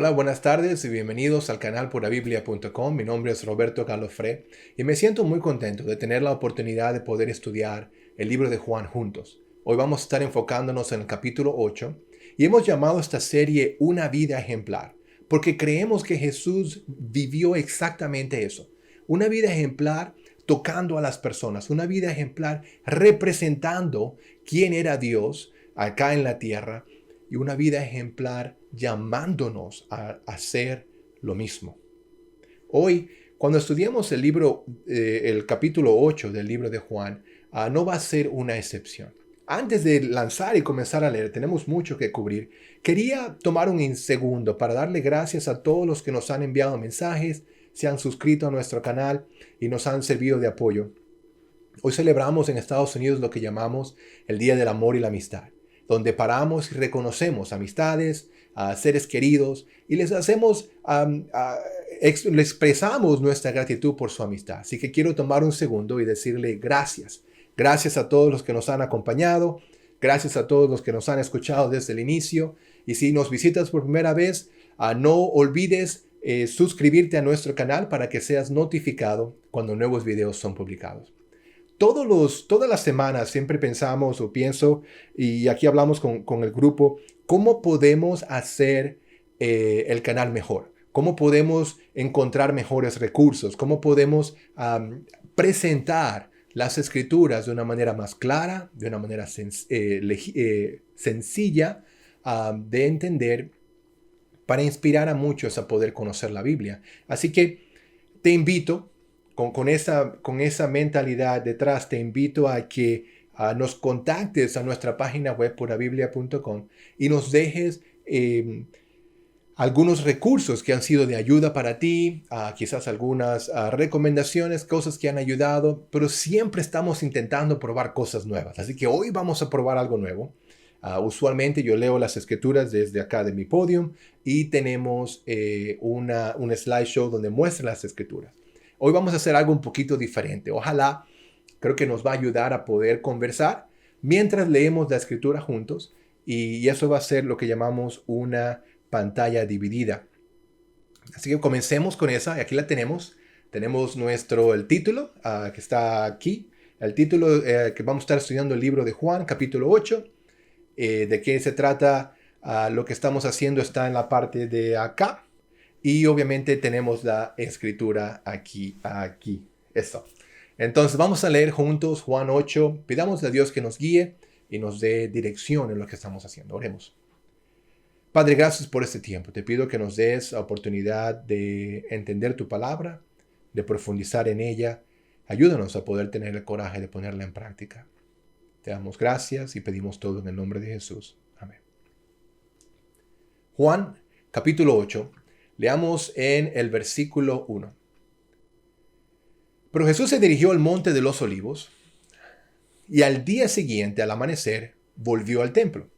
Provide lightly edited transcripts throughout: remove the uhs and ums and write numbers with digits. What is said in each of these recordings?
Hola, buenas tardes y bienvenidos al canal purabiblia.com. Mi nombre es Roberto Galofré y me siento muy contento de tener la oportunidad de poder estudiar el libro de Juan juntos. Hoy vamos a estar enfocándonos en el capítulo 8 y hemos llamado esta serie Una vida ejemplar, porque creemos que Jesús vivió exactamente eso. Una vida ejemplar tocando a las personas, una vida ejemplar representando quién era Dios acá en la tierra y una vida ejemplar llamándonos a hacer lo mismo. Hoy, cuando estudiamos el libro, el capítulo 8 del libro de Juan, no va a ser una excepción. Antes de lanzar y comenzar a leer, tenemos mucho que cubrir. Quería tomar un segundo para darle gracias a todos los que nos han enviado mensajes, se han suscrito a nuestro canal y nos han servido de apoyo. Hoy celebramos en Estados Unidos lo que llamamos el Día del Amor y la Amistad, donde paramos y reconocemos amistades, a seres queridos y les hacemos, le expresamos nuestra gratitud por su amistad. Así que quiero tomar un segundo y decirle gracias. Gracias a todos los que nos han acompañado, gracias a todos los que nos han escuchado desde el inicio. Y si nos visitas por primera vez, no olvides suscribirte a nuestro canal para que seas notificado cuando nuevos videos son publicados. Todas las semanas siempre pensamos o pienso, y aquí hablamos con el grupo, cómo podemos hacer el canal mejor, cómo podemos encontrar mejores recursos, cómo podemos presentar las escrituras de una manera más clara, de una manera sencilla de entender, para inspirar a muchos a poder conocer la Biblia. Así que te invito, con esa mentalidad detrás, te invito a que nos contactes a nuestra página web purabiblia.com y nos dejes algunos recursos que han sido de ayuda para ti, quizás algunas recomendaciones, cosas que han ayudado, pero siempre estamos intentando probar cosas nuevas. Así que hoy vamos a probar algo nuevo. Usualmente yo leo las escrituras desde acá de mi podium y tenemos un slideshow donde muestra las escrituras. Hoy vamos a hacer algo un poquito diferente. Ojalá, creo que nos va a ayudar a poder conversar mientras leemos la escritura juntos y eso va a ser lo que llamamos una pantalla dividida. Así que comencemos con esa y aquí la tenemos. Tenemos el título que está aquí. El título que vamos a estar estudiando el libro de Juan, capítulo 8. De qué se trata, lo que estamos haciendo está en la parte de acá. Y obviamente tenemos la escritura aquí. Eso. Entonces vamos a leer juntos Juan 8. Pidámosle a Dios que nos guíe y nos dé dirección en lo que estamos haciendo. Oremos. Padre, gracias por este tiempo. Te pido que nos des la oportunidad de entender tu palabra, de profundizar en ella. Ayúdanos a poder tener el coraje de ponerla en práctica. Te damos gracias y pedimos todo en el nombre de Jesús. Amén. Juan, capítulo 8. Leamos en el versículo 1. Pero Jesús se dirigió al monte de los olivos y al día siguiente, al amanecer, volvió al templo.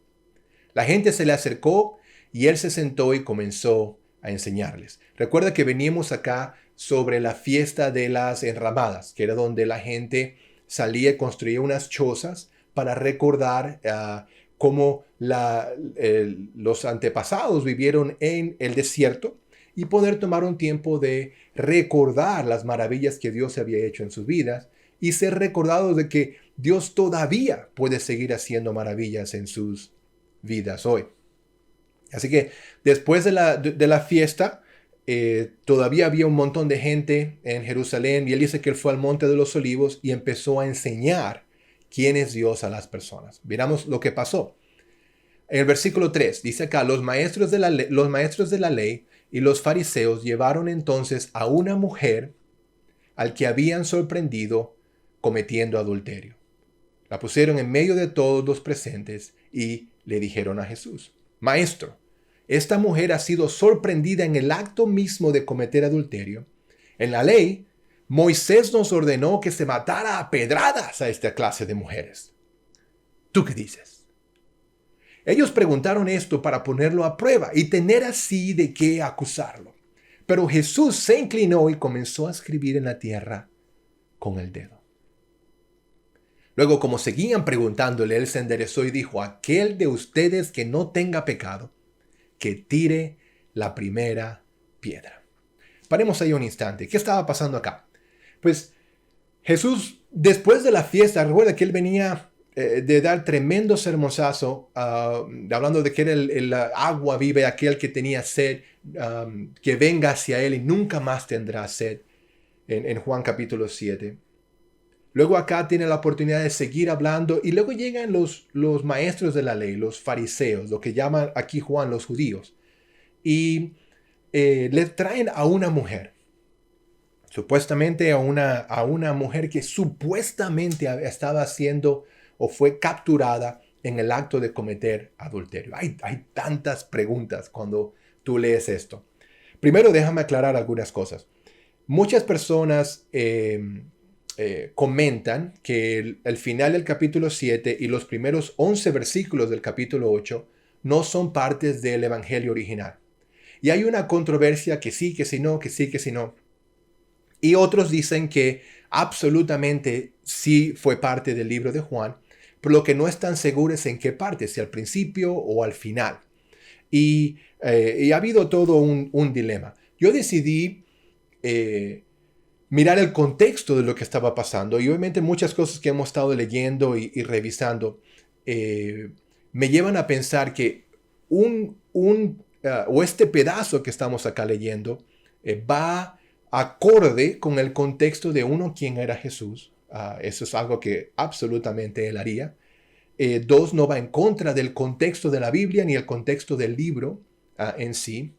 La gente se le acercó y él se sentó y comenzó a enseñarles. Recuerda que veníamos acá sobre la fiesta de las enramadas, que era donde la gente salía y construía unas chozas para recordar cómo los antepasados vivieron en el desierto y poder tomar un tiempo de recordar las maravillas que Dios había hecho en sus vidas y ser recordados de que Dios todavía puede seguir haciendo maravillas en sus vidas hoy. Así que después de la fiesta, todavía había un montón de gente en Jerusalén y él dice que él fue al Monte de los Olivos y empezó a enseñar quién es Dios a las personas. Miramos lo que pasó. En el versículo 3 dice acá, los maestros de la ley y los fariseos llevaron entonces a una mujer al que habían sorprendido cometiendo adulterio. La pusieron en medio de todos los presentes y le dijeron a Jesús, Maestro, esta mujer ha sido sorprendida en el acto mismo de cometer adulterio. En la ley, Moisés nos ordenó que se matara a pedradas a esta clase de mujeres. ¿Tú qué dices? Ellos preguntaron esto para ponerlo a prueba y tener así de qué acusarlo. Pero Jesús se inclinó y comenzó a escribir en la tierra con el dedo. Luego, como seguían preguntándole, él se enderezó y dijo, aquel de ustedes que no tenga pecado, que tire la primera piedra. Paremos ahí un instante. ¿Qué estaba pasando acá? Pues Jesús, después de la fiesta, recuerda que él venía de dar tremendo sermonazo, hablando de que era el agua viva, aquel que tenía sed, que venga hacia él y nunca más tendrá sed, en Juan capítulo 7. Luego acá tiene la oportunidad de seguir hablando y luego llegan los maestros de la ley, los fariseos, lo que llaman aquí Juan los judíos, y le traen a una mujer. Supuestamente a una mujer que supuestamente estaba haciendo o fue capturada en el acto de cometer adulterio. Hay tantas preguntas cuando tú lees esto. Primero, déjame aclarar algunas cosas. Muchas personas comentan que el final del capítulo 7 y los primeros 11 versículos del capítulo 8 no son partes del evangelio original. Y hay una controversia que sí, que sí, no, que sí, que sí, no. Y otros dicen que absolutamente sí fue parte del libro de Juan, pero lo que no están seguros es en qué parte, si al principio o al final. Y ha habido todo un dilema. Yo decidí mirar el contexto de lo que estaba pasando y obviamente muchas cosas que hemos estado leyendo y revisando me llevan a pensar que o este pedazo que estamos acá leyendo va acorde con el contexto de uno, quien era Jesús. Eso es algo que absolutamente él haría. Dos, no va en contra del contexto de la Biblia ni el contexto del libro en sí.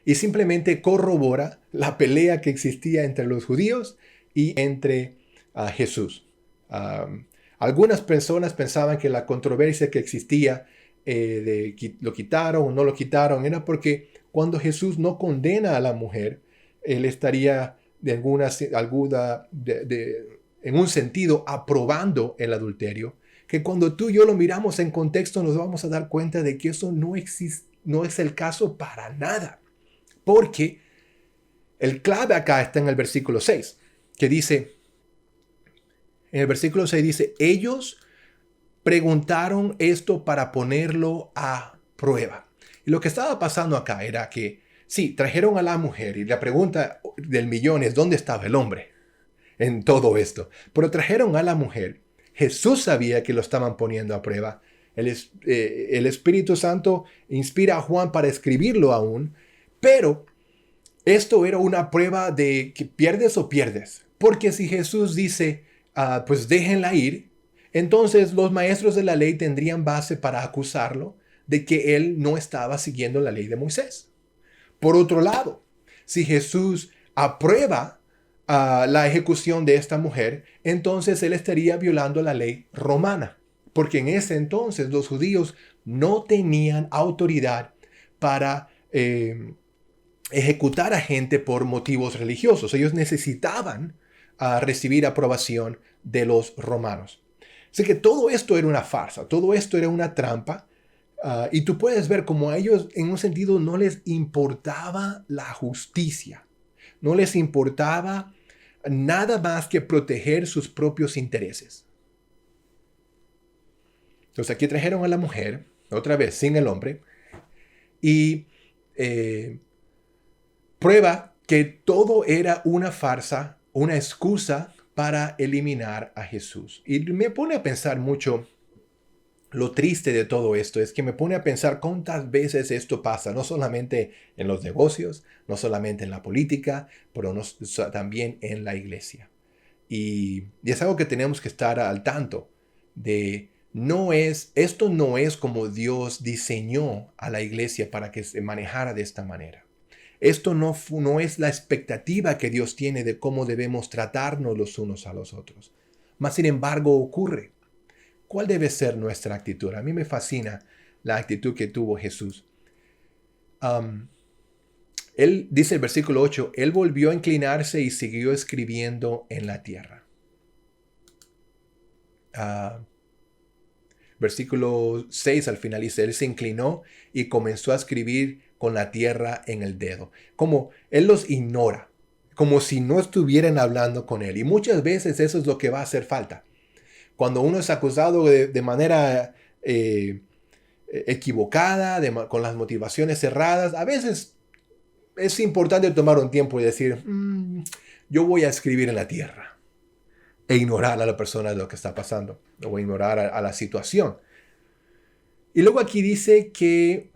Y simplemente corrobora la pelea que existía entre los judíos y entre Jesús. Algunas personas pensaban que la controversia que existía lo quitaron o no lo quitaron era porque cuando Jesús no condena a la mujer, él estaría en un sentido aprobando el adulterio, que cuando tú y yo lo miramos en contexto nos vamos a dar cuenta de que eso no es el caso para nada. Porque el clave acá está en el versículo 6, que dice, en el versículo 6 dice, ellos preguntaron esto para ponerlo a prueba. Y lo que estaba pasando acá era que, sí, trajeron a la mujer y la pregunta del millón es, ¿dónde estaba el hombre en todo esto? Pero trajeron a la mujer. Jesús sabía que lo estaban poniendo a prueba. El Espíritu Santo inspira a Juan para escribirlo aún, pero esto era una prueba de que pierdes o pierdes. Porque si Jesús dice, pues déjenla ir, entonces los maestros de la ley tendrían base para acusarlo de que él no estaba siguiendo la ley de Moisés. Por otro lado, si Jesús aprueba la ejecución de esta mujer, entonces él estaría violando la ley romana, porque en ese entonces los judíos no tenían autoridad para ejecutar a gente por motivos religiosos. Ellos necesitaban recibir aprobación de los romanos. Así que todo esto era una farsa, todo esto era una trampa. Y tú puedes ver como a ellos en un sentido no les importaba la justicia, no les importaba nada más que proteger sus propios intereses. Entonces aquí trajeron a la mujer, otra vez sin el hombre, y prueba que todo era una farsa, una excusa para eliminar a Jesús. Y me pone a pensar mucho. Lo triste de todo esto es que me pone a pensar cuántas veces esto pasa, no solamente en los negocios, no solamente en la política, pero también en la iglesia. Y es algo que tenemos que estar al tanto de. Esto no es como Dios diseñó a la iglesia para que se manejara de esta manera. Esto no es la expectativa que Dios tiene de cómo debemos tratarnos los unos a los otros. Mas, sin embargo, ocurre. ¿Cuál debe ser nuestra actitud? A mí me fascina la actitud que tuvo Jesús. Él dice el versículo 8, él volvió a inclinarse y siguió escribiendo en la tierra. Versículo 6 al final dice, él se inclinó y comenzó a escribir con la tierra en el dedo. Como él los ignora, como si no estuvieran hablando con él. Y muchas veces eso es lo que va a hacer falta. Cuando uno es acusado de manera equivocada, con las motivaciones cerradas. A veces es importante tomar un tiempo y decir, yo voy a escribir en la tierra e ignorar a la persona de lo que está pasando, o ignorar a la situación. Y luego aquí dice que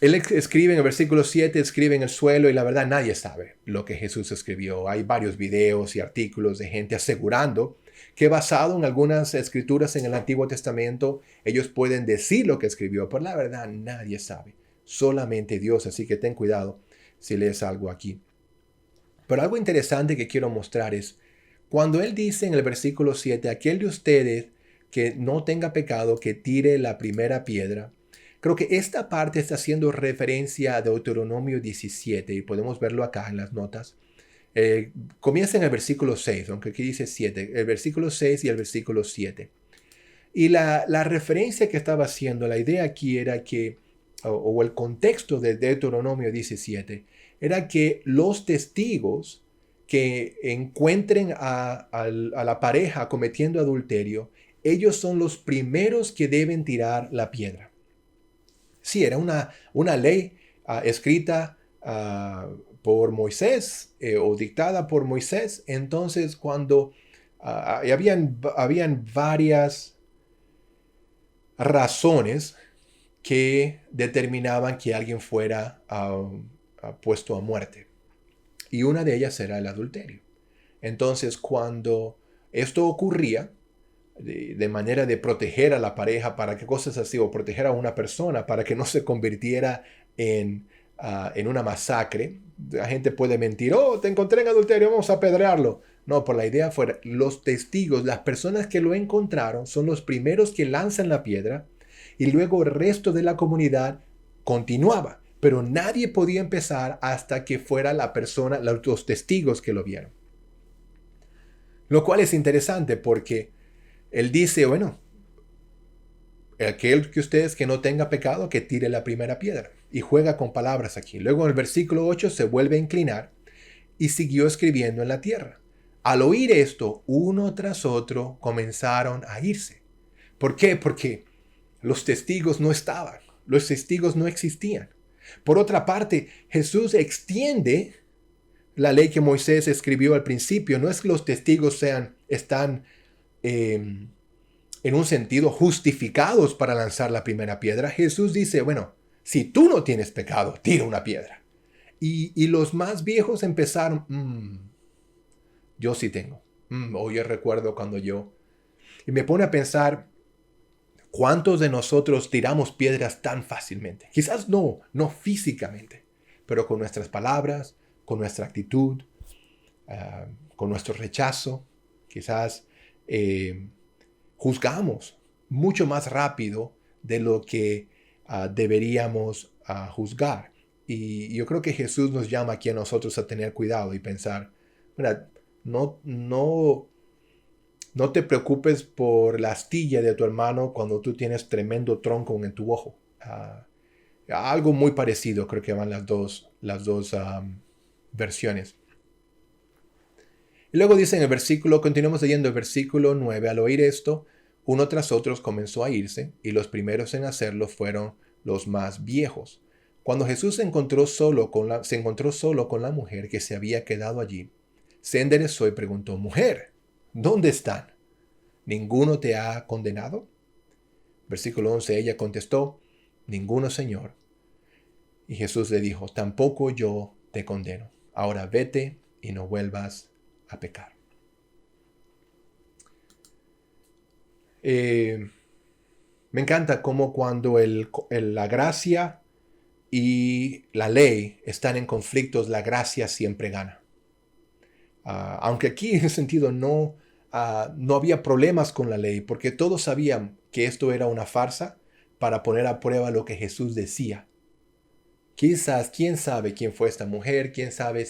él escribe en el versículo 7, escribe en el suelo, y la verdad nadie sabe lo que Jesús escribió. Hay varios videos y artículos de gente asegurando que basado en algunas escrituras en el Antiguo Testamento, ellos pueden decir lo que escribió, pero la verdad nadie sabe, solamente Dios, así que ten cuidado si lees algo aquí. Pero algo interesante que quiero mostrar es, cuando él dice en el versículo 7, aquel de ustedes que no tenga pecado, que tire la primera piedra, creo que esta parte está haciendo referencia a Deuteronomio 17, y podemos verlo acá en las notas. Comienza en el versículo 6, aunque aquí dice 7, el versículo 6 y el versículo 7. Y la referencia que estaba haciendo, la idea aquí era que, o el contexto de Deuteronomio 17, era que los testigos que encuentren a la pareja cometiendo adulterio, ellos son los primeros que deben tirar la piedra. Sí, era una ley escrita por Moisés o dictada por Moisés. Entonces, cuando habían varias razones que determinaban que alguien fuera puesto a muerte. Y una de ellas era el adulterio. Entonces, cuando esto ocurría, de manera de proteger a la pareja para que cosas así, o proteger a una persona para que no se convirtiera en una masacre. La gente puede mentir, te encontré en adulterio, vamos a apedrearlo. No, por la idea fuera, los testigos, las personas que lo encontraron, son los primeros que lanzan la piedra, y luego el resto de la comunidad continuaba. Pero nadie podía empezar hasta que fuera la persona, los testigos que lo vieron. Lo cual es interesante porque él dice, bueno, aquel que ustedes que no tenga pecado, que tire la primera piedra. Y juega con palabras aquí. Luego en el versículo 8 se vuelve a inclinar y siguió escribiendo en la tierra. Al oír esto, uno tras otro comenzaron a irse. ¿Por qué? Porque los testigos no estaban. Los testigos no existían. Por otra parte, Jesús extiende la ley que Moisés escribió al principio. No es que los testigos están en un sentido justificados para lanzar la primera piedra. Jesús dice, bueno, si tú no tienes pecado, tira una piedra. Y los más viejos empezaron, yo sí tengo. Yo recuerdo cuando yo... Y me pone a pensar, ¿cuántos de nosotros tiramos piedras tan fácilmente? Quizás no físicamente, pero con nuestras palabras, con nuestra actitud, con nuestro rechazo. Quizás juzgamos mucho más rápido de lo que deberíamos juzgar. Y yo creo que Jesús nos llama aquí a nosotros a tener cuidado y pensar, mira, no te preocupes por la astilla de tu hermano cuando tú tienes tremendo tronco en tu ojo. Algo muy parecido, creo que van las dos versiones. Y luego dice en el versículo, continuamos leyendo el versículo 9, al oír esto, uno tras otro comenzó a irse, y los primeros en hacerlo fueron los más viejos. Cuando Jesús se encontró solo con la mujer que se había quedado allí, se enderezó y preguntó, mujer, ¿dónde están? ¿Ninguno te ha condenado? Versículo 11, ella contestó, ninguno, Señor. Y Jesús le dijo, tampoco yo te condeno. Ahora vete y no vuelvas a pecar. Me encanta cómo cuando la gracia y la ley están en conflictos, la gracia siempre gana. Aunque aquí en ese sentido no había problemas con la ley, porque todos sabían que esto era una farsa para poner a prueba lo que Jesús decía. Quizás, quién sabe quién fue esta mujer, quién sabe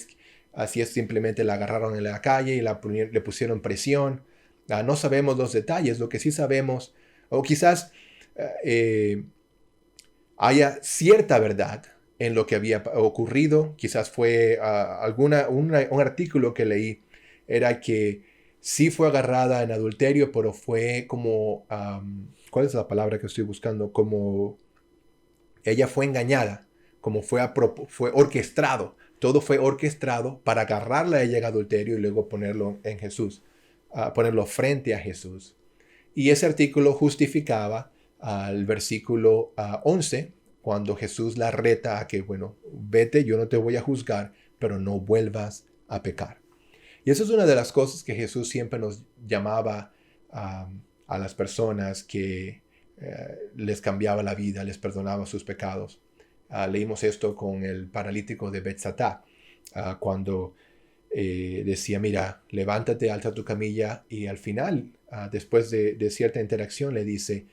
si es simplemente la agarraron en la calle y le pusieron presión. No sabemos los detalles. Lo que sí sabemos, o quizás haya cierta verdad en lo que había ocurrido. Quizás fue un artículo que leí, era que sí fue agarrada en adulterio, pero fue como ¿cuál es la palabra que estoy buscando? Como ella fue engañada, como fue orquestado. Todo fue orquestado para agarrarla a ella en adulterio y luego ponerlo en Jesús, ponerlo frente a Jesús. Y ese artículo justificaba al versículo 11, cuando Jesús la reta a que, bueno, vete, yo no te voy a juzgar, pero no vuelvas a pecar. Y eso es una de las cosas que Jesús siempre nos llamaba a las personas que les cambiaba la vida, les perdonaba sus pecados. Leímos esto con el paralítico de Betsatá, cuando decía, mira, levántate, alza tu camilla, y al final, después de cierta interacción, le dice,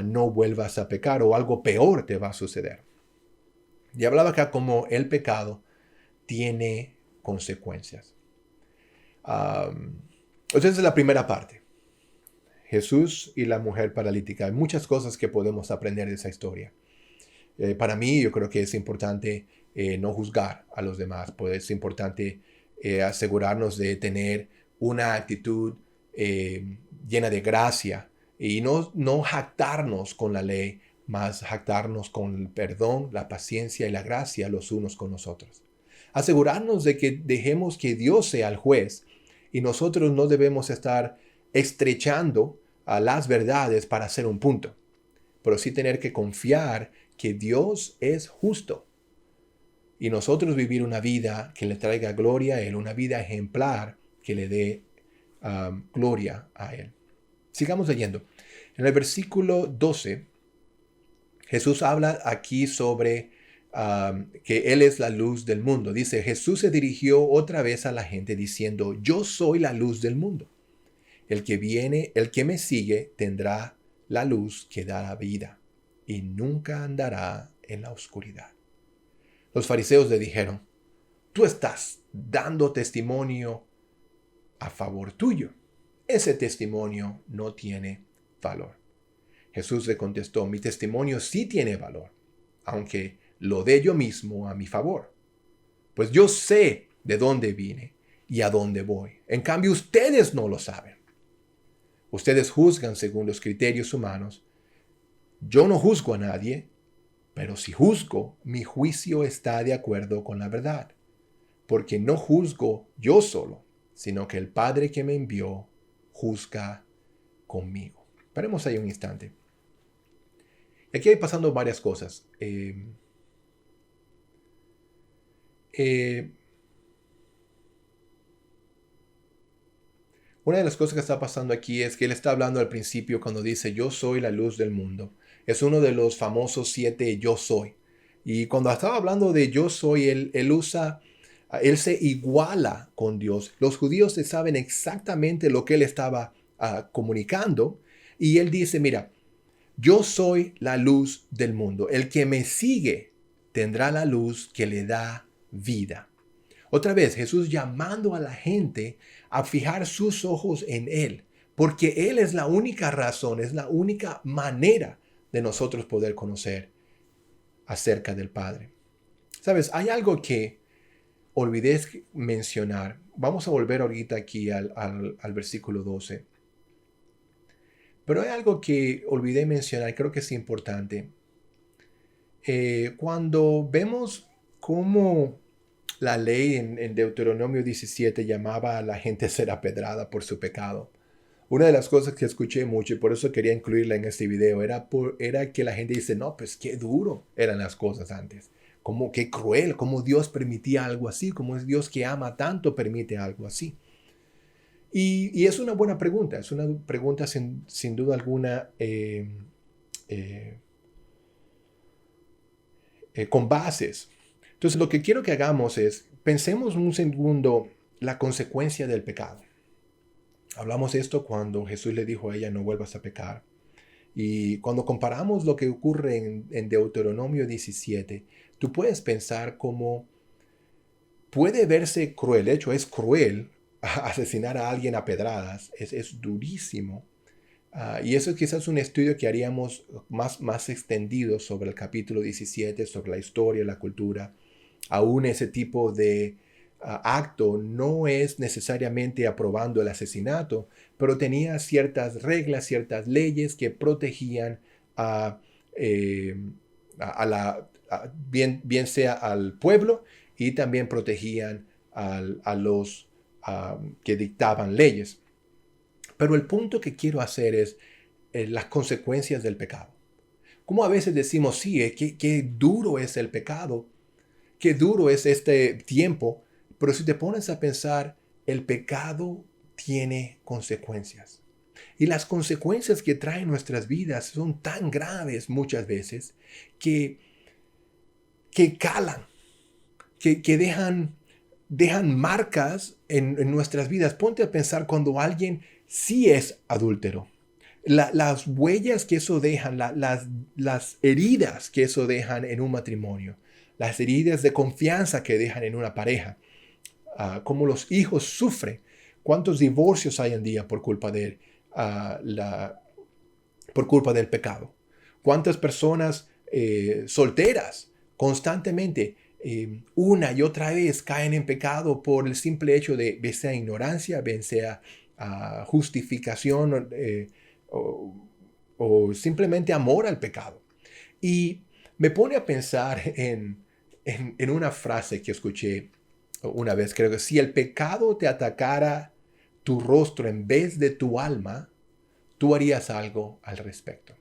no vuelvas a pecar o algo peor te va a suceder. Y hablaba acá como el pecado tiene consecuencias. Entonces es la primera parte. Jesús y la mujer paralítica. Hay muchas cosas que podemos aprender de esa historia. Para mí, yo creo que es importante no juzgar a los demás. Pues es importante asegurarnos de tener una actitud llena de gracia y no jactarnos con la ley, más jactarnos con el perdón, la paciencia y la gracia los unos con los otros. Asegurarnos de que dejemos que Dios sea el juez y nosotros no debemos estar estrechando a las verdades para hacer un punto, pero sí tener que confiar que Dios es justo y nosotros vivir una vida que le traiga gloria a Él, una vida ejemplar que le dé gloria a Él. Sigamos leyendo. En el versículo 12, Jesús habla aquí sobre que Él es la luz del mundo. Dice, Jesús se dirigió otra vez a la gente diciendo, yo soy la luz del mundo. El que me sigue tendrá la luz que da la vida y nunca andará en la oscuridad. Los fariseos le dijeron, tú estás dando testimonio a favor tuyo. Ese testimonio no tiene valor. Jesús le contestó, mi testimonio sí tiene valor, aunque lo dé yo mismo a mi favor. Pues yo sé de dónde vine y a dónde voy. En cambio, ustedes no lo saben. Ustedes juzgan según los criterios humanos. Yo no juzgo a nadie, pero si juzgo, mi juicio está de acuerdo con la verdad. Porque no juzgo yo solo, sino que el Padre que me envió juzga conmigo. Paremos ahí un instante. Aquí hay pasando varias cosas. Una de las cosas que está pasando aquí es que él está hablando al principio cuando dice yo soy la luz del mundo. Es uno de los famosos 7 yo soy. Y cuando estaba hablando de yo soy, él se iguala con Dios. Los judíos saben exactamente lo que él estaba comunicando. Y él dice, mira, yo soy la luz del mundo. El que me sigue tendrá la luz que le da vida. Otra vez, Jesús llamando a la gente a fijar sus ojos en Él, porque Él es la única razón, es la única manera de nosotros poder conocer acerca del Padre. Sabes, hay algo que olvidé mencionar. Vamos a volver ahorita aquí al versículo 12. Pero hay algo que olvidé mencionar, creo que es importante. Cuando vemos cómo la ley en Deuteronomio 17 llamaba a la gente a ser apedrada por su pecado, una de las cosas que escuché mucho y por eso quería incluirla en este video era que la gente dice, no, pues qué duro eran las cosas antes. Como qué cruel, cómo Dios permitía algo así, cómo es Dios que ama tanto permite algo así. Y es una buena pregunta, es una pregunta sin duda alguna con bases. Entonces lo que quiero que hagamos es, pensemos un segundo la consecuencia del pecado. Hablamos esto cuando Jesús le dijo a ella, no vuelvas a pecar. Y cuando comparamos lo que ocurre en Deuteronomio 17, tú puedes pensar cómo puede verse cruel. De hecho, es cruel asesinar a alguien a pedradas. Es durísimo. Y eso es quizás un estudio que haríamos más extendido sobre el capítulo 17, sobre la historia, la cultura, aún ese tipo de acto no es necesariamente aprobando el asesinato, pero tenía ciertas reglas, ciertas leyes que protegían a, eh, bien sea al pueblo y también protegían a los que dictaban leyes. Pero el punto que quiero hacer es las consecuencias del pecado. Como a veces decimos, sí, qué duro es el pecado, qué duro es este tiempo, pero si te pones a pensar, el pecado tiene consecuencias. Y las consecuencias que traen nuestras vidas son tan graves muchas veces que, que calan, que dejan marcas en nuestras vidas. Ponte a pensar cuando alguien sí es adúltero. Las huellas que eso dejan, las heridas que eso dejan en un matrimonio, las heridas de confianza que dejan en una pareja, cómo los hijos sufren, cuántos divorcios hay en día por culpa por culpa del pecado, cuántas personas solteras constantemente una y otra vez caen en pecado por el simple hecho de bien sea ignorancia, bien sea justificación o simplemente amor al pecado. Y me pone a pensar en una frase que escuché una vez, creo que si el pecado te atacara tu rostro en vez de tu alma, tú harías algo al respecto.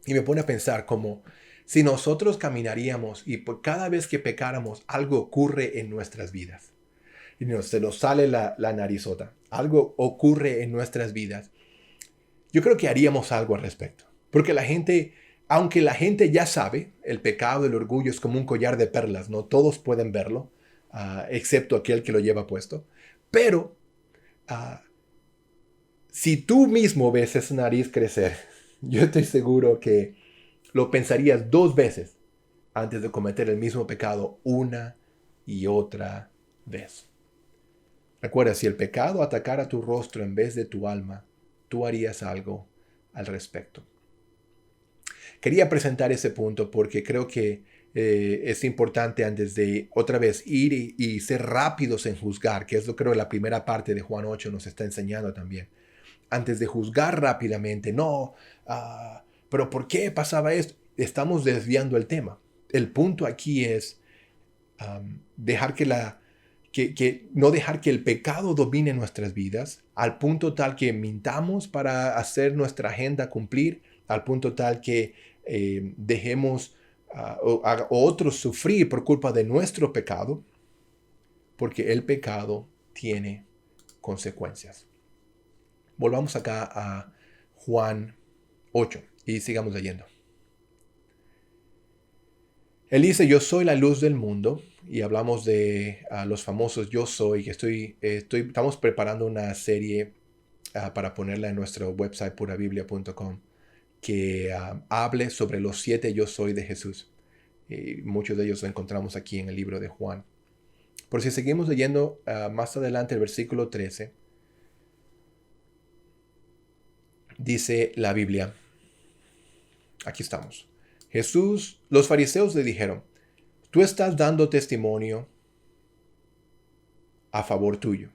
Y me pone a pensar como si nosotros caminaríamos y por cada vez que pecáramos algo ocurre en nuestras vidas. Y se nos sale la narizota. Algo ocurre en nuestras vidas. Yo creo que haríamos algo al respecto. Porque la gente, aunque la gente ya sabe, el pecado, el orgullo es como un collar de perlas, ¿no? Todos pueden verlo, excepto aquel que lo lleva puesto. Pero si tú mismo ves esa nariz crecer, yo estoy seguro que lo pensarías 2 veces antes de cometer el mismo pecado una y otra vez. Recuerda, si el pecado atacara tu rostro en vez de tu alma, tú harías algo al respecto. Quería presentar ese punto porque creo que es importante antes de otra vez ir y ser rápidos en juzgar, que es lo que creo la primera parte de Juan 8 nos está enseñando también. Antes de juzgar rápidamente, no, pero ¿por qué pasaba esto? Estamos desviando el tema. El punto aquí es dejar no dejar que el pecado domine nuestras vidas al punto tal que mintamos para hacer nuestra agenda cumplir, al punto tal que dejemos a otros sufrir por culpa de nuestro pecado, porque el pecado tiene consecuencias. Volvamos acá a Juan 8 y sigamos leyendo. Él dice, yo soy la luz del mundo, y hablamos de los famosos yo soy, que estamos preparando una serie para ponerla en nuestro website purabiblia.com, que hable sobre los 7 yo soy de Jesús. Y muchos de ellos los encontramos aquí en el libro de Juan. Por si seguimos leyendo más adelante el versículo 13, dice la Biblia, aquí estamos. Los fariseos le dijeron, tú estás dando testimonio a favor tuyo,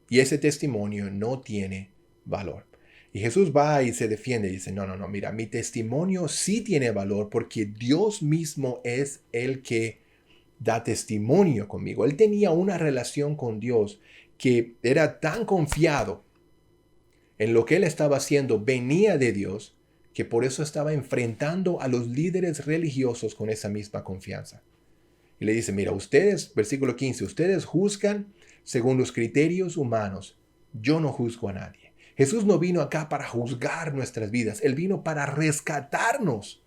y ese testimonio no tiene valor. Y Jesús va y se defiende y dice, no, mira, mi testimonio sí tiene valor porque Dios mismo es el que da testimonio conmigo. Él tenía una relación con Dios que era tan confiado en lo que él estaba haciendo, venía de Dios, que por eso estaba enfrentando a los líderes religiosos con esa misma confianza. Y le dice, mira, ustedes, versículo 15, ustedes juzgan según los criterios humanos. Yo no juzgo a nadie. Jesús no vino acá para juzgar nuestras vidas. Él vino para rescatarnos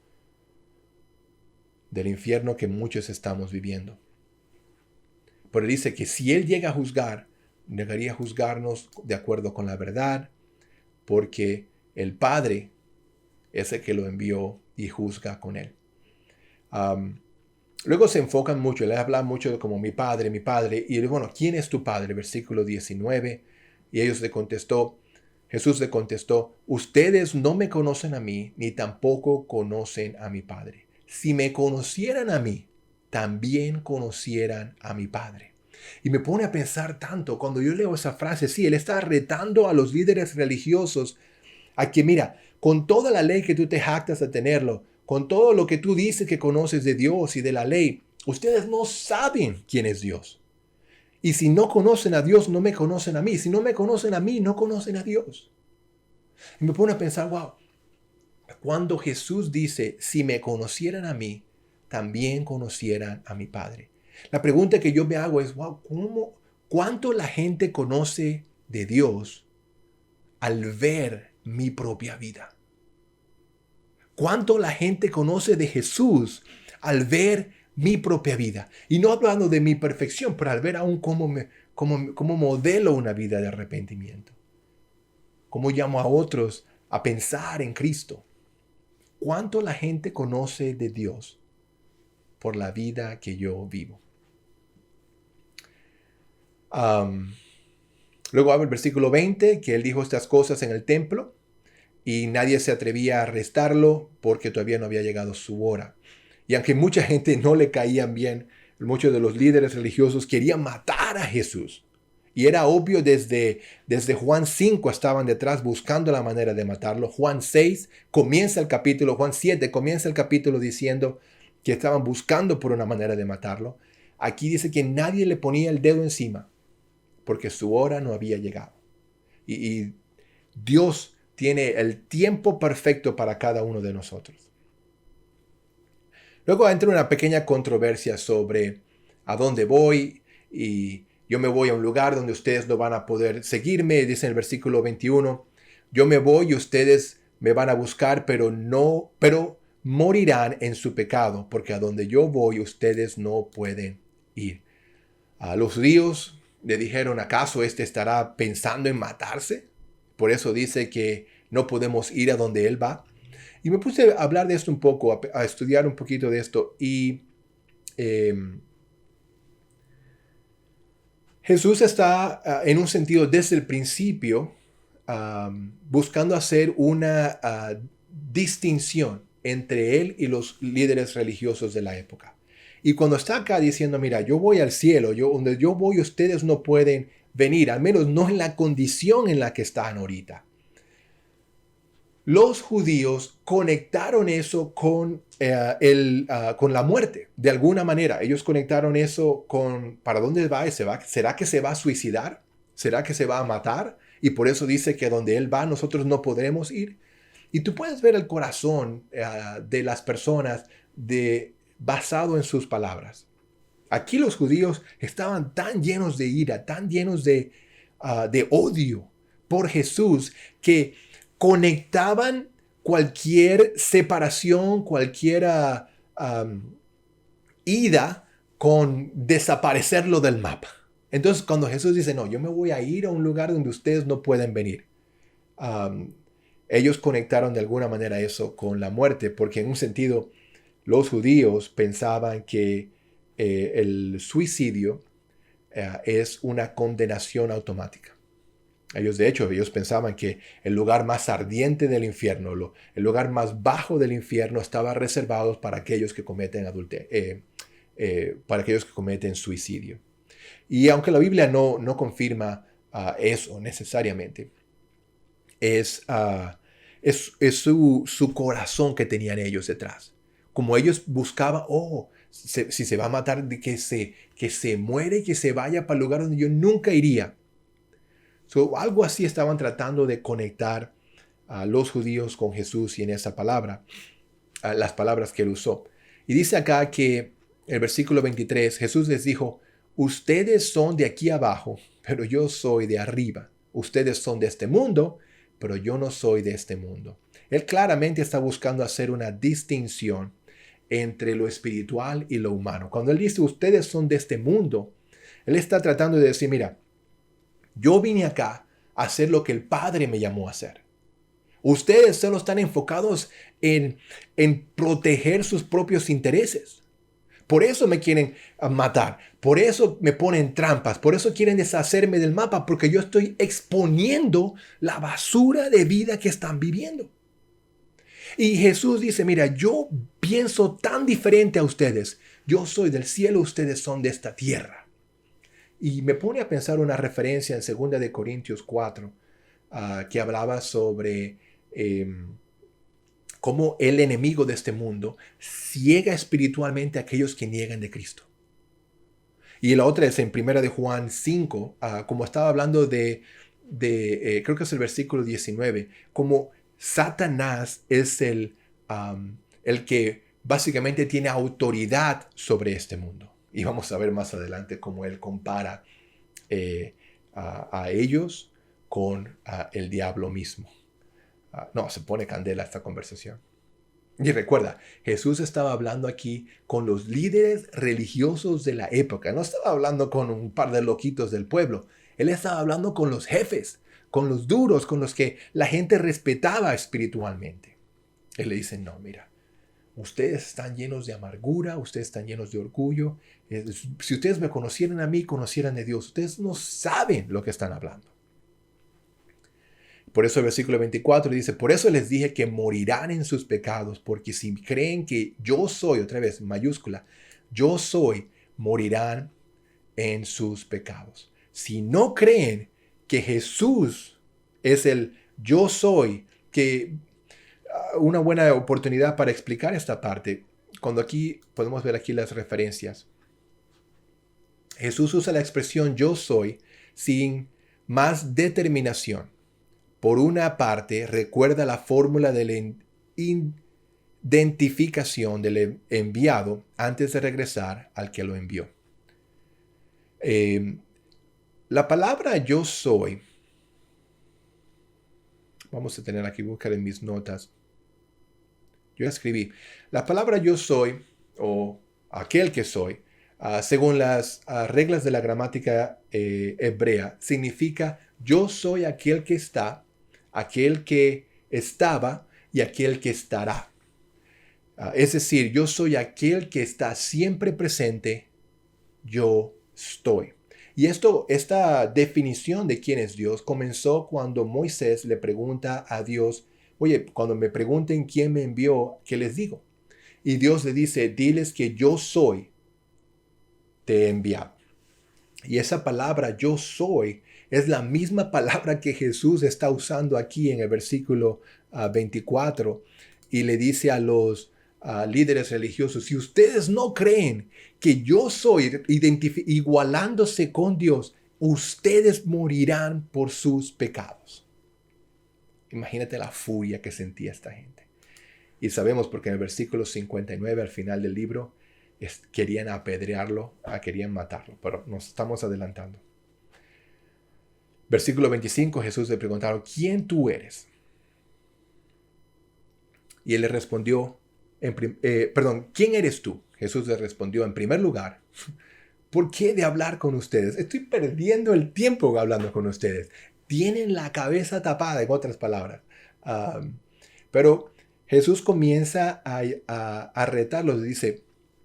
del infierno que muchos estamos viviendo. Pero él dice que si Él llega a juzgar, llegaría a juzgarnos de acuerdo con la verdad, porque el Padre es el que lo envió y juzga con Él. Luego se enfocan mucho, le hablan mucho de como mi padre, y bueno, ¿quién es tu padre? Versículo 19, y Jesús le contestó, ustedes no me conocen a mí, ni tampoco conocen a mi Padre. Si me conocieran a mí, también conocieran a mi Padre. Y me pone a pensar tanto cuando yo leo esa frase. Sí, él está retando a los líderes religiosos a que, mira, con toda la ley que tú te jactas de tenerlo, con todo lo que tú dices que conoces de Dios y de la ley, ustedes no saben quién es Dios. Y si no conocen a Dios, no me conocen a mí. Si no me conocen a mí, no conocen a Dios. Y me pone a pensar, wow, cuando Jesús dice, si me conocieran a mí, también conocieran a mi Padre. La pregunta que yo me hago es, wow, ¿cuánto la gente conoce de Dios al ver mi propia vida? ¿Cuánto la gente conoce de Jesús al ver mi propia vida? Y no hablando de mi perfección, pero al ver aún cómo modelo una vida de arrepentimiento. Cómo llamo a otros a pensar en Cristo. ¿Cuánto la gente conoce de Dios por la vida que yo vivo? Luego habla el versículo 20, que él dijo estas cosas en el templo y nadie se atrevía a arrestarlo porque todavía no había llegado su hora. Y aunque mucha gente no le caían bien, muchos de los líderes religiosos querían matar a Jesús. Y era obvio desde Juan 5 estaban detrás buscando la manera de matarlo. Juan 6 comienza el capítulo, Juan 7 comienza el capítulo diciendo que estaban buscando por una manera de matarlo. Aquí dice que nadie le ponía el dedo encima porque su hora no había llegado. Y Dios tiene el tiempo perfecto para cada uno de nosotros. Luego entra una pequeña controversia sobre a dónde voy y yo me voy a un lugar donde ustedes no van a poder seguirme, dice en el versículo 21, yo me voy y ustedes me van a buscar, pero morirán en su pecado, porque a donde yo voy ustedes no pueden ir. A los judíos le dijeron, ¿acaso este estará pensando en matarse? Por eso dice que no podemos ir a donde él va. Y me puse a hablar de esto un poco, a estudiar un poquito de esto. Y Jesús está, en un sentido, desde el principio, buscando hacer una distinción entre él y los líderes religiosos de la época. Y cuando está acá diciendo, mira, yo voy al cielo, donde yo voy ustedes no pueden venir, al menos no en la condición en la que están ahorita. Los judíos conectaron eso con la muerte, de alguna manera. Ellos conectaron eso con, ¿para dónde va? ¿Será que se va a suicidar? ¿Será que se va a matar? Y por eso dice que donde él va nosotros no podremos ir. Y tú puedes ver el corazón de las personas basado en sus palabras. Aquí los judíos estaban tan llenos de ira, tan llenos de odio por Jesús, que conectaban cualquier separación, cualquier ida con desaparecerlo del mapa. Entonces, cuando Jesús dice, no, yo me voy a ir a un lugar donde ustedes no pueden venir, ellos conectaron de alguna manera eso con la muerte, porque en un sentido, los judíos pensaban que el suicidio es una condenación automática. Ellos pensaban que el lugar más ardiente del infierno, el lugar más bajo del infierno estaba reservado para aquellos que cometen para aquellos que cometen suicidio. Y aunque la Biblia no confirma eso necesariamente, es su corazón que tenían ellos detrás. Como ellos buscaban, si se va a matar, que se muere y que se vaya para el lugar donde yo nunca iría. Algo así estaban tratando de conectar a los judíos con Jesús y en esa palabra, las palabras que él usó. Y dice acá que el versículo 23, Jesús les dijo, ustedes son de aquí abajo, pero yo soy de arriba. Ustedes son de este mundo, pero yo no soy de este mundo. Él claramente está buscando hacer una distinción entre lo espiritual y lo humano. Cuando él dice, ustedes son de este mundo, él está tratando de decir, mira, yo vine acá a hacer lo que el Padre me llamó a hacer. Ustedes solo están enfocados en proteger sus propios intereses. Por eso me quieren matar. Por eso me ponen trampas. Por eso quieren deshacerme del mapa. Porque yo estoy exponiendo la basura de vida que están viviendo. Y Jesús dice, mira, yo pienso tan diferente a ustedes. Yo soy del cielo, ustedes son de esta tierra. Y me pone a pensar una referencia en 2 Corintios 4, que hablaba sobre cómo el enemigo de este mundo ciega espiritualmente a aquellos que niegan de Cristo. Y la otra es en 1 de Juan 5, como estaba hablando creo que es el versículo 19, como Satanás es el que básicamente tiene autoridad sobre este mundo. Y vamos a ver más adelante cómo él compara a ellos con el diablo mismo. No, se pone candela esta conversación. Y recuerda, Jesús estaba hablando aquí con los líderes religiosos de la época. No estaba hablando con un par de loquitos del pueblo. Él estaba hablando con los jefes, con los duros, con los que la gente respetaba espiritualmente. Él le dice, no, mira, ustedes están llenos de amargura, ustedes están llenos de orgullo. Si ustedes me conocieran a mí, conocieran de Dios. Ustedes no saben lo que están hablando. Por eso el versículo 24 dice, por eso les dije que morirán en sus pecados, porque si creen que yo soy, otra vez, mayúscula, yo soy, morirán en sus pecados. Si no creen que Jesús es el yo soy, que una buena oportunidad para explicar esta parte, cuando aquí podemos ver aquí las referencias. Jesús usa la expresión yo soy sin más determinación. Por una parte, recuerda la fórmula de la identificación del enviado antes de regresar al que lo envió. La palabra yo soy, vamos a tener aquí, buscar en mis notas. Yo escribí, la palabra yo soy, o aquel que soy, según las reglas de la gramática hebrea, significa yo soy aquel que está, aquel que estaba y aquel que estará. Es decir, yo soy aquel que está siempre presente, yo estoy. Y esta definición de quién es Dios comenzó cuando Moisés le pregunta a Dios, oye, cuando me pregunten quién me envió, ¿qué les digo? Y Dios le dice, diles que yo soy, te he enviado. Y esa palabra yo soy es la misma palabra que Jesús está usando aquí en el versículo 24 y le dice a los líderes religiosos, si ustedes no creen que yo soy igualándose con Dios, ustedes morirán por sus pecados. Imagínate la furia que sentía esta gente. Y sabemos porque en el versículo 59 al final del libro querían apedrearlo, querían matarlo, pero nos estamos adelantando. Versículo 25, Jesús le preguntaron, ¿quién tú eres? Y él le respondió, ¿quién eres tú? Jesús le respondió, en primer lugar, ¿por qué de hablar con ustedes? Estoy perdiendo el tiempo hablando con ustedes. Tienen la cabeza tapada, en otras palabras. Pero Jesús comienza a retarlos, dice,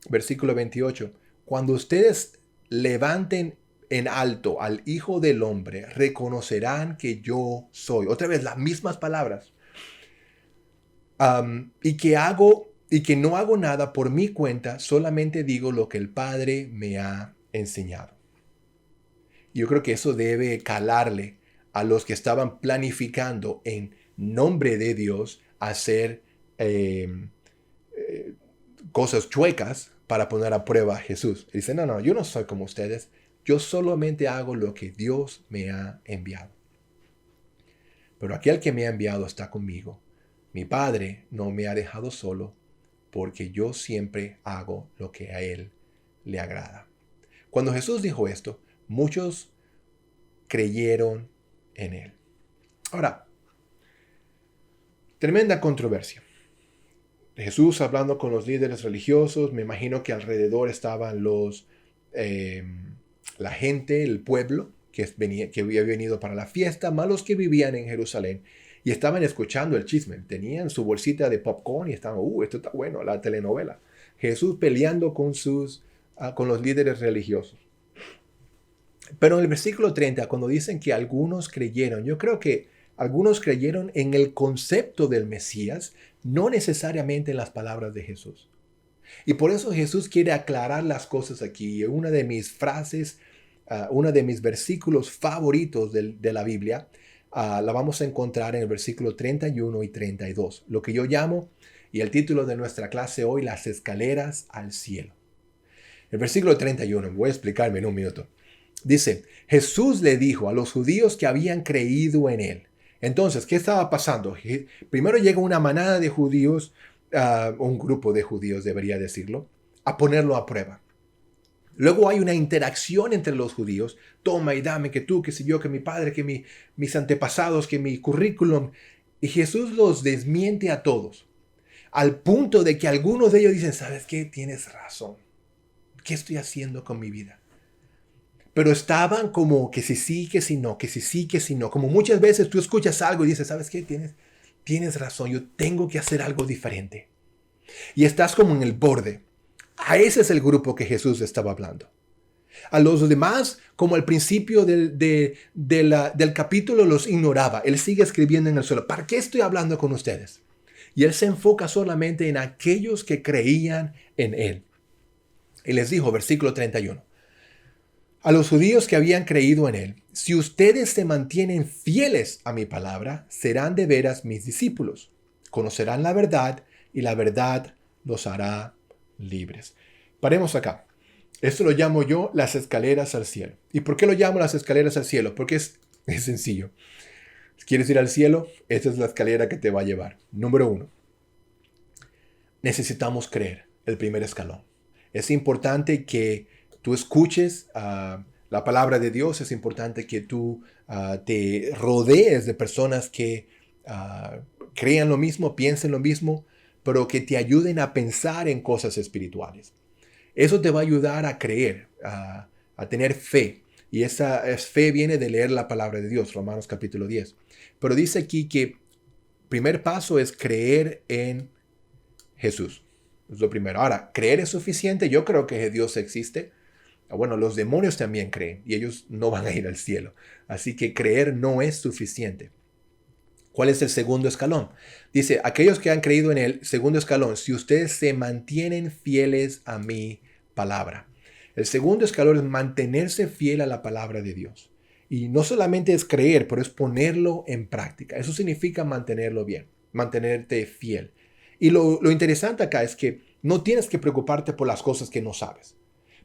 versículo 28, cuando ustedes levanten en alto al Hijo del Hombre, reconocerán que yo soy. Otra vez, las mismas palabras. Y que no hago nada por mi cuenta, solamente digo lo que el Padre me ha enseñado. Yo creo que eso debe calarle a los que estaban planificando en nombre de Dios hacer cosas chuecas para poner a prueba a Jesús. Él dice, no, yo no soy como ustedes. Yo solamente hago lo que Dios me ha enviado. Pero aquel que me ha enviado está conmigo. Mi Padre no me ha dejado solo porque yo siempre hago lo que a Él le agrada. Cuando Jesús dijo esto, muchos creyeron en Él. Ahora, tremenda controversia. Jesús hablando con los líderes religiosos, me imagino que alrededor estaban la gente, el pueblo que había venido para la fiesta, más los que vivían en Jerusalén y estaban escuchando el chisme. Tenían su bolsita de popcorn y estaban, esto está bueno, la telenovela. Jesús peleando con los líderes religiosos. Pero en el versículo 30, cuando dicen que algunos creyeron, yo creo que algunos creyeron en el concepto del Mesías, no necesariamente en las palabras de Jesús. Y por eso Jesús quiere aclarar las cosas aquí. Una de mis frases uno de mis versículos favoritos de la Biblia, la vamos a encontrar en el versículo 31 y 32, lo que yo llamo, y el título de nuestra clase hoy, las escaleras al cielo. El versículo 31, voy a explicarme en un minuto. Dice, Jesús le dijo a los judíos que habían creído en él. Entonces, ¿qué estaba pasando? Primero llega una manada de judíos, un grupo de judíos debería decirlo, a ponerlo a prueba. Luego hay una interacción entre los judíos. Toma y dame, que tú, que si yo, que mi padre, que mis antepasados, que mi currículum. Y Jesús los desmiente a todos. Al punto de que algunos de ellos dicen, ¿sabes qué? Tienes razón. ¿Qué estoy haciendo con mi vida? Pero estaban como que si sí, que si no, que si sí, que si no. Como muchas veces tú escuchas algo y dices, ¿sabes qué? Tienes razón, yo tengo que hacer algo diferente. Y estás como en el borde. A ese es el grupo que Jesús estaba hablando. A los demás, como al principio del capítulo, los ignoraba. Él sigue escribiendo en el suelo. ¿Para qué estoy hablando con ustedes? Y él se enfoca solamente en aquellos que creían en él. Y les dijo, versículo 31. A los judíos que habían creído en él, si ustedes se mantienen fieles a mi palabra, serán de veras mis discípulos. Conocerán la verdad y la verdad los hará libres. Paremos acá. Esto lo llamo yo las escaleras al cielo. ¿Y por qué lo llamo las escaleras al cielo? Porque es sencillo. Si quieres ir al cielo, esta es la escalera que te va a llevar. Número 1. Necesitamos creer, el primer escalón. Es importante que tú escuches la palabra de Dios. Es importante que tú te rodees de personas que crean lo mismo, piensen lo mismo, pero que te ayuden a pensar en cosas espirituales. Eso te va a ayudar a creer, a tener fe. Y esa fe viene de leer la palabra de Dios, Romanos capítulo 10. Pero dice aquí que el primer paso es creer en Jesús. Es lo primero. Ahora, ¿creer es suficiente? Yo creo que Dios existe. Bueno, los demonios también creen y ellos no van a ir al cielo. Así que creer no es suficiente. ¿Cuál es el segundo escalón? Dice, aquellos que han creído en él, segundo escalón, si ustedes se mantienen fieles a mi palabra. El segundo escalón es mantenerse fiel a la palabra de Dios. Y no solamente es creer, pero es ponerlo en práctica. Eso significa mantenerlo bien, mantenerte fiel. Y lo interesante acá es que no tienes que preocuparte por las cosas que no sabes,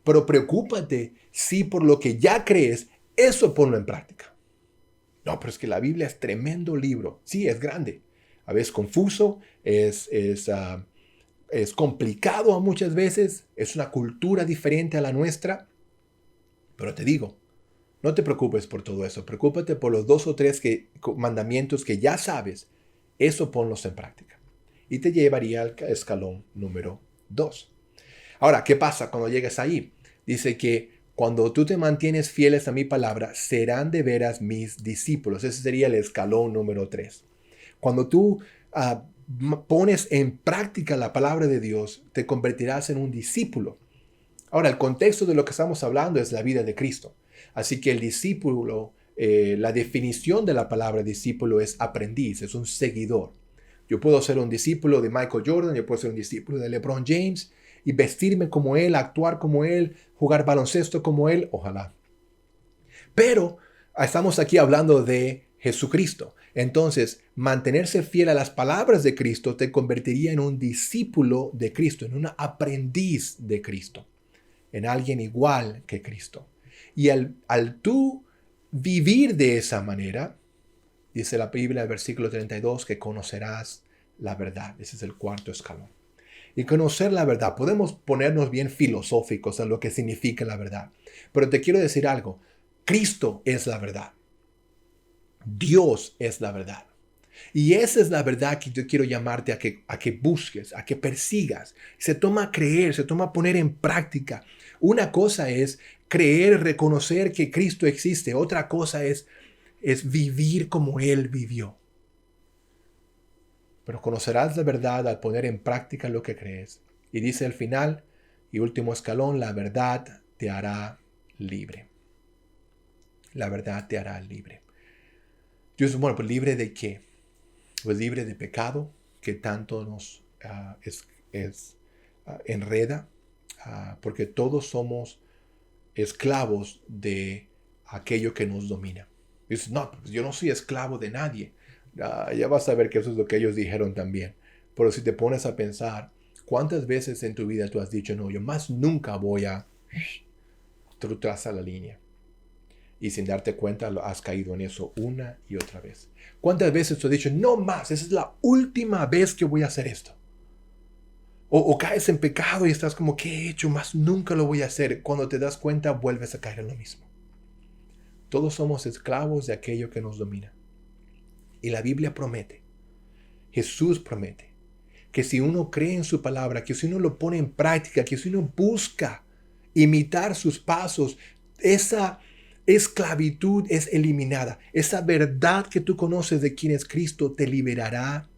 pero preocúpate si por lo que ya crees, eso ponlo en práctica. No, pero es que la Biblia es tremendo libro. Sí, es grande. A veces confuso, es complicado muchas veces, es una cultura diferente a la nuestra. Pero te digo, no te preocupes por todo eso. Preocúpate por los 2 o 3 mandamientos que ya sabes. Eso ponlos en práctica. Y te llevaría al escalón número 2. Ahora, ¿qué pasa cuando llegues ahí? Dice que cuando tú te mantienes fieles a mi palabra, serán de veras mis discípulos. Ese sería el escalón número 3. Cuando tú pones en práctica la palabra de Dios, te convertirás en un discípulo. Ahora, el contexto de lo que estamos hablando es la vida de Cristo. Así que el discípulo, la definición de la palabra discípulo es aprendiz, es un seguidor. Yo puedo ser un discípulo de Michael Jordan, yo puedo ser un discípulo de LeBron James y vestirme como él, actuar como él, jugar baloncesto como él, ojalá. Pero estamos aquí hablando de Jesucristo. Entonces, mantenerse fiel a las palabras de Cristo te convertiría en un discípulo de Cristo, en un aprendiz de Cristo, en alguien igual que Cristo. Y al tú vivir de esa manera, dice la Biblia, el versículo 32, que conocerás la verdad. Ese es el cuarto escalón. Y conocer la verdad, podemos ponernos bien filosóficos en lo que significa la verdad. Pero te quiero decir algo, Cristo es la verdad. Dios es la verdad. Y esa es la verdad que yo quiero llamarte a que busques, a que persigas. Se toma creer, se toma poner en práctica. Una cosa es creer, reconocer que Cristo existe. Otra cosa es vivir como Él vivió. Pero conocerás la verdad al poner en práctica lo que crees. Y dice al final y último escalón, la verdad te hará libre. La verdad te hará libre. Dios, bueno, pues ¿libre de qué? Pues libre de pecado que tanto nos enreda, porque todos somos esclavos de aquello que nos domina. Dices, no, pues yo no soy esclavo de nadie. Ya vas a ver que eso es lo que ellos dijeron también. Pero si te pones a pensar, ¿cuántas veces en tu vida tú has dicho, no, yo más nunca voy a... Tú trazas la línea. Y sin darte cuenta has caído en eso una y otra vez. ¿Cuántas veces tú has dicho, no más, esa es la última vez que voy a hacer esto? O caes en pecado y estás como, ¿qué he hecho? Más nunca lo voy a hacer. Cuando te das cuenta, vuelves a caer en lo mismo. Todos somos esclavos de aquello que nos domina. Y la Biblia promete, Jesús promete, que si uno cree en su palabra, que si uno lo pone en práctica, que si uno busca imitar sus pasos, esa esclavitud es eliminada. Esa verdad que tú conoces de quién es Cristo te liberará,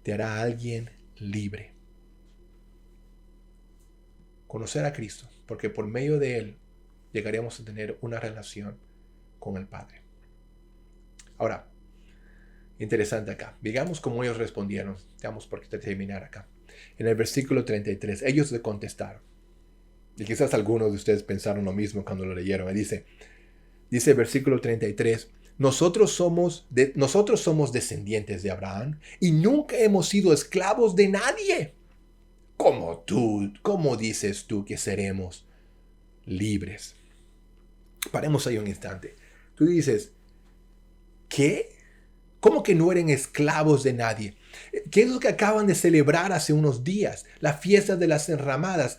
te hará alguien libre. Conocer a Cristo, porque por medio de Él llegaremos a tener una relación con el Padre. Ahora, interesante acá. Digamos cómo ellos respondieron. Digamos por qué terminar acá. En el versículo 33, ellos le contestaron. Y quizás algunos de ustedes pensaron lo mismo cuando lo leyeron. Dice el versículo 33, nosotros somos descendientes de Abraham y nunca hemos sido esclavos de nadie. ¿Cómo dices tú que seremos libres? Paremos ahí un instante. Tú dices, ¿qué? ¿Cómo que no eran esclavos de nadie? ¿Qué es lo que acaban de celebrar hace unos días? La fiesta de las enramadas.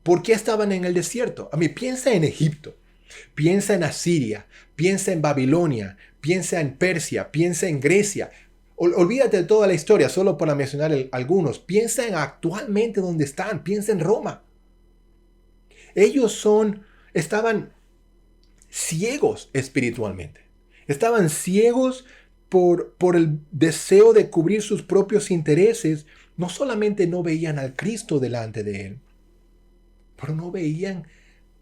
¿Por qué estaban en el desierto? Piensa en Egipto, piensa en Asiria, piensa en Babilonia, piensa en Persia, piensa en Grecia. Olvídate de toda la historia, solo para mencionar algunos. Piensa en actualmente donde están, piensa en Roma. Ellos estaban ciegos espiritualmente. Estaban ciegos por el deseo de cubrir sus propios intereses. No solamente no veían al Cristo delante de él, pero no veían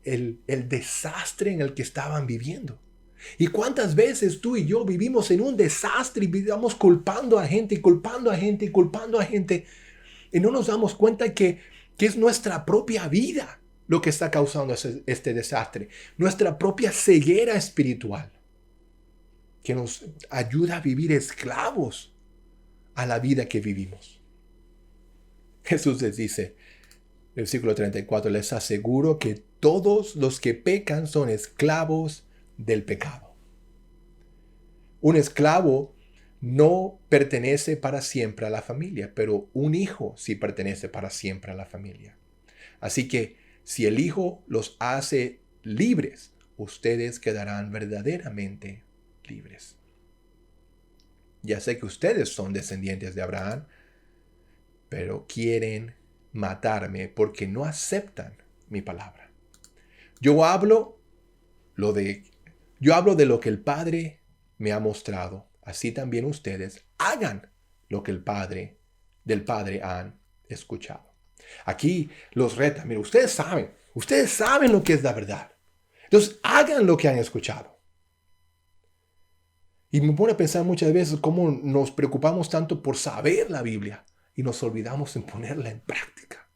el desastre en el que estaban viviendo. ¿Y cuántas veces tú y yo vivimos en un desastre y vivimos culpando a gente, culpando a gente, culpando a gente, y no nos damos cuenta que es nuestra propia vida lo que está causando este desastre, nuestra propia ceguera espiritual, que nos ayuda a vivir esclavos a la vida que vivimos? Jesús les dice, versículo 34, les aseguro que todos los que pecan son esclavos del pecado. Un esclavo no pertenece para siempre a la familia, pero un hijo sí pertenece para siempre a la familia. Así que si el Hijo los hace libres, ustedes quedarán verdaderamente libres. Ya sé que ustedes son descendientes de Abraham, pero quieren matarme porque no aceptan mi palabra. Yo hablo de lo que el Padre me ha mostrado. Así también ustedes hagan lo que del Padre han escuchado. Aquí los reta. Mira, ustedes saben lo que es la verdad. Entonces hagan lo que han escuchado. Y me pone a pensar muchas veces cómo nos preocupamos tanto por saber la Biblia y nos olvidamos en ponerla en práctica.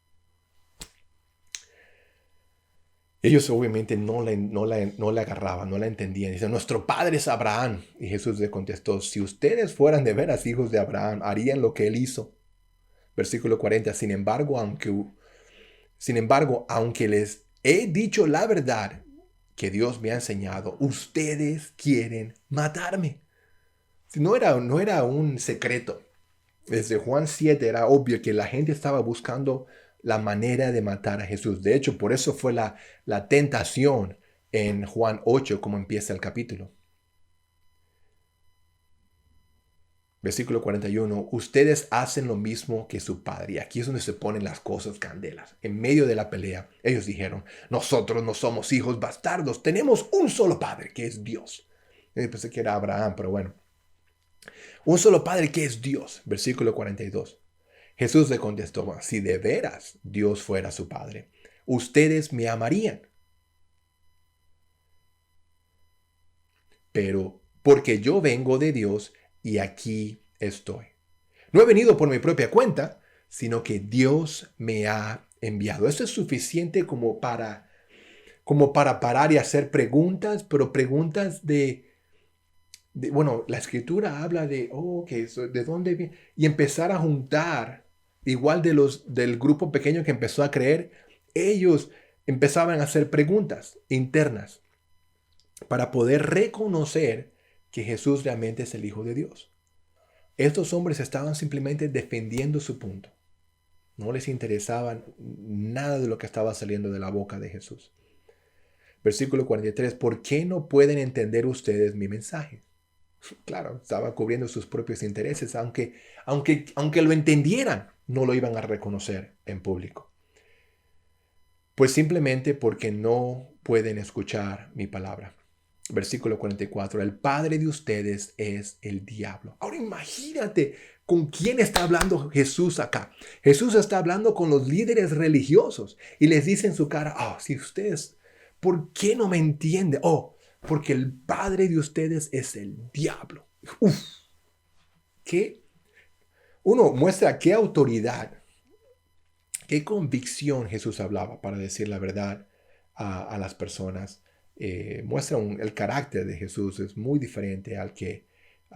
Ellos obviamente no la agarraban, no la entendían. Dicen, nuestro padre es Abraham. Y Jesús les contestó, si ustedes fueran de veras hijos de Abraham, harían lo que él hizo. Versículo 40, sin embargo, aunque les he dicho la verdad que Dios me ha enseñado, ustedes quieren matarme. No era un secreto. Desde Juan 7 era obvio que la gente estaba buscando la manera de matar a Jesús. De hecho, por eso fue la tentación en Juan 8, como empieza el capítulo. Versículo 41, ustedes hacen lo mismo que su padre. Y aquí es donde se ponen las cosas candelas. En medio de la pelea, ellos dijeron, nosotros no somos hijos bastardos, tenemos un solo padre, que es Dios. Yo pensé que era Abraham, pero bueno. Un solo padre que es Dios. Versículo 42. Jesús le contestó, si de veras Dios fuera su padre, ustedes me amarían. Pero porque yo vengo de Dios y aquí estoy. No he venido por mi propia cuenta, sino que Dios me ha enviado. Esto es suficiente como para como para parar y hacer preguntas, pero preguntas bueno, la escritura habla de, ¿de dónde viene? Y empezar a juntar, igual del grupo pequeño que empezó a creer, ellos empezaban a hacer preguntas internas para poder reconocer que Jesús realmente es el Hijo de Dios. Estos hombres estaban simplemente defendiendo su punto. No les interesaba nada de lo que estaba saliendo de la boca de Jesús. Versículo 43, ¿por qué no pueden entender ustedes mi mensaje? Claro, estaba cubriendo sus propios intereses, aunque lo entendieran, no lo iban a reconocer en público. Pues simplemente porque no pueden escuchar mi palabra. Versículo 44, el padre de ustedes es el diablo. Ahora imagínate con quién está hablando Jesús acá. Jesús está hablando con los líderes religiosos y les dice en su cara, si ustedes, ¿por qué no me entienden? Porque el padre de ustedes es el diablo. Uf, uno muestra qué autoridad, qué convicción Jesús hablaba para decir la verdad a las personas. Muestra el carácter de Jesús es muy diferente a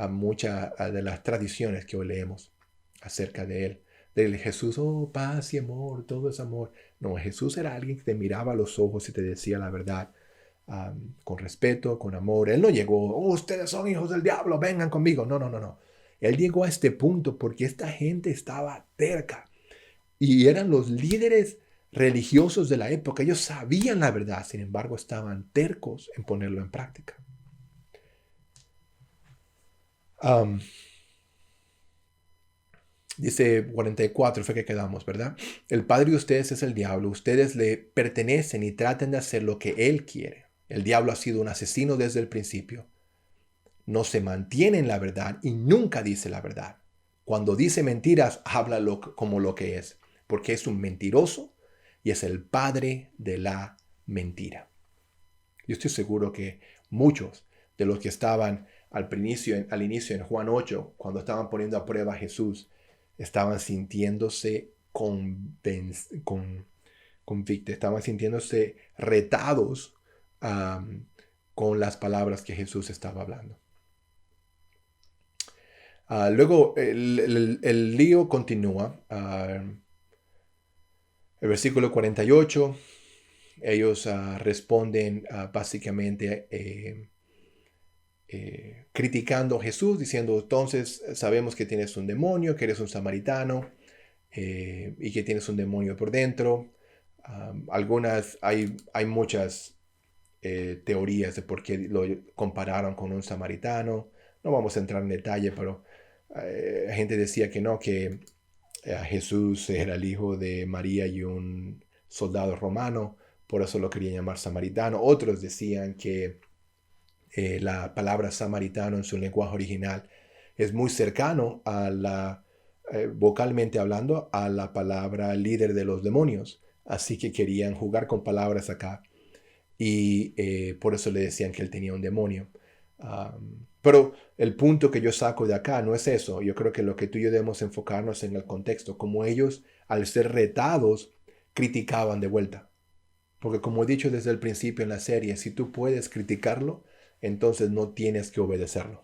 muchas de las tradiciones que hoy leemos acerca de él. Del Jesús, paz y amor, todo es amor. No, Jesús era alguien que te miraba a los ojos y te decía la verdad con respeto, con amor. Él no llegó, ustedes son hijos del diablo, vengan conmigo. No, no, no, no. Él llegó a este punto porque esta gente estaba terca y eran los líderes religiosos de la época. Ellos sabían la verdad, sin embargo, estaban tercos en ponerlo en práctica. Dice 44, fue que quedamos, ¿verdad? El padre de ustedes es el diablo. Ustedes le pertenecen y tratan de hacer lo que él quiere. El diablo ha sido un asesino desde el principio. No se mantiene en la verdad y nunca dice la verdad. Cuando dice mentiras, habla como lo que es, porque es un mentiroso y es el padre de la mentira. Yo estoy seguro que muchos de los que estaban al inicio en Juan 8, cuando estaban poniendo a prueba a Jesús, estaban sintiéndose convictos, estaban sintiéndose retados con las palabras que Jesús estaba hablando. Luego el lío continúa. El versículo 48, ellos responden básicamente criticando a Jesús, diciendo, entonces sabemos que tienes un demonio, que eres un samaritano y que tienes un demonio por dentro. Hay muchas teorías de por qué lo compararon con un samaritano. No vamos a entrar en detalle, pero la gente decía que no, que Jesús era el hijo de María y un soldado romano, por eso lo querían llamar samaritano. Otros decían que la palabra samaritano en su lenguaje original es muy cercano vocalmente hablando, a la palabra líder de los demonios. Así que querían jugar con palabras acá y por eso le decían que él tenía un demonio. Pero el punto que yo saco de acá no es eso. Yo creo que lo que tú y yo debemos enfocarnos en el contexto, como ellos, al ser retados, criticaban de vuelta. Porque como he dicho desde el principio en la serie, si tú puedes criticarlo, entonces no tienes que obedecerlo.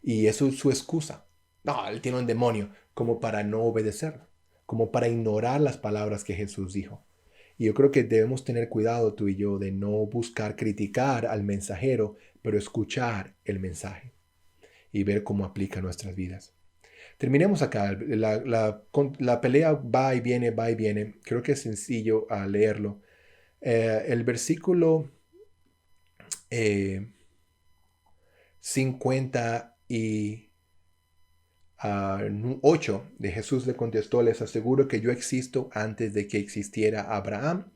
Y eso es su excusa. No, él tiene un demonio, como para no obedecerlo, como para ignorar las palabras que Jesús dijo. Y yo creo que debemos tener cuidado tú y yo de no buscar criticar al mensajero, pero escuchar el mensaje y ver cómo aplica a nuestras vidas. Terminemos acá. La pelea va y viene, va y viene. Creo que es sencillo leerlo. El versículo 58 de Jesús le contestó, les aseguro que yo existo antes de que existiera Abraham.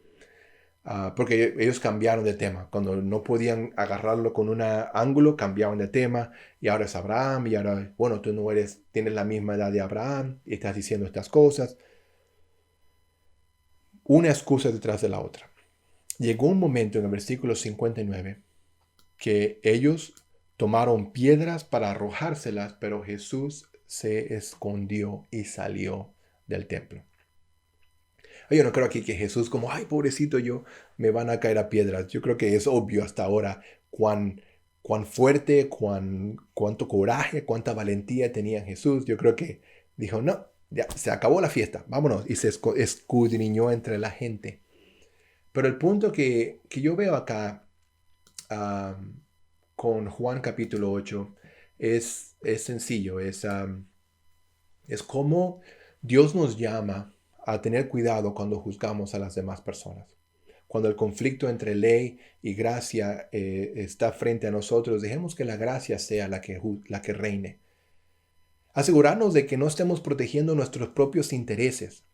Porque ellos cambiaron de tema. Cuando no podían agarrarlo con un ángulo, cambiaron de tema. Y ahora es Abraham. Y ahora, bueno, tú no tienes la misma edad de Abraham. Y estás diciendo estas cosas. Una excusa detrás de la otra. Llegó un momento en el versículo 59 que ellos tomaron piedras para arrojárselas, pero Jesús se escondió y salió del templo. Yo no creo aquí que Jesús como, ay, pobrecito yo, me van a caer a piedras. Yo creo que es obvio hasta ahora cuán fuerte, cuánto coraje, cuánta valentía tenía Jesús. Yo creo que dijo, no, ya, se acabó la fiesta, vámonos. Y se escudriñó entre la gente. Pero el punto que yo veo acá con Juan capítulo 8 es sencillo, es como Dios nos llama a tener cuidado cuando juzgamos a las demás personas. Cuando el conflicto entre ley y gracia está frente a nosotros, dejemos que la gracia sea la que reine. Asegurarnos de que no estemos protegiendo nuestros propios intereses,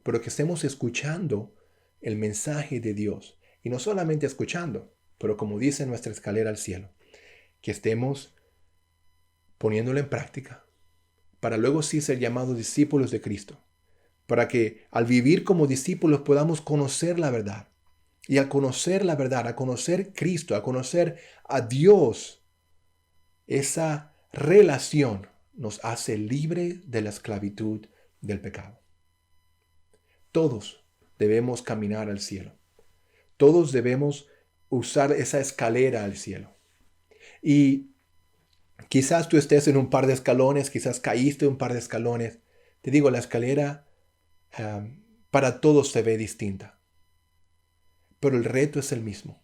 pero que estemos escuchando el mensaje de Dios. Y no solamente escuchando, pero como dice nuestra escalera al cielo, que estemos poniéndolo en práctica, para luego sí ser llamados discípulos de Cristo, para que al vivir como discípulos podamos conocer la verdad. Y al conocer la verdad, a conocer Cristo, a conocer a Dios, esa relación nos hace libre de la esclavitud del pecado. Todos debemos caminar al cielo. Todos debemos usar esa escalera al cielo. Y quizás tú estés en un par de escalones, quizás caíste un par de escalones. Te digo, la escalera para todos se ve distinta. Pero el reto es el mismo.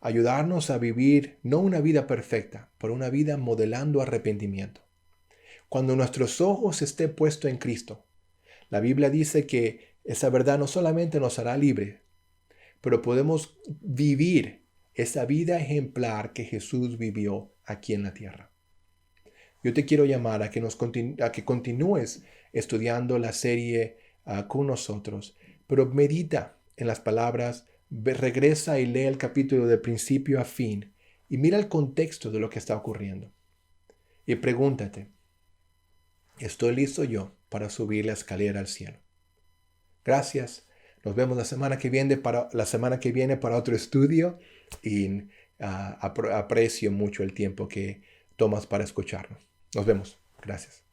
Ayudarnos a vivir no una vida perfecta, pero una vida modelando arrepentimiento. Cuando nuestros ojos estén puestos en Cristo, la Biblia dice que esa verdad no solamente nos hará libre, pero podemos vivir esa vida ejemplar que Jesús vivió aquí en la tierra. Yo te quiero llamar a que continúes estudiando la serie con nosotros, pero medita en las palabras, regresa y lee el capítulo de principio a fin y mira el contexto de lo que está ocurriendo. Y pregúntate, ¿estoy listo yo para subir la escalera al cielo? Gracias. Nos vemos la semana que viene para otro estudio y aprecio mucho el tiempo que tomas para escucharnos. Nos vemos. Gracias.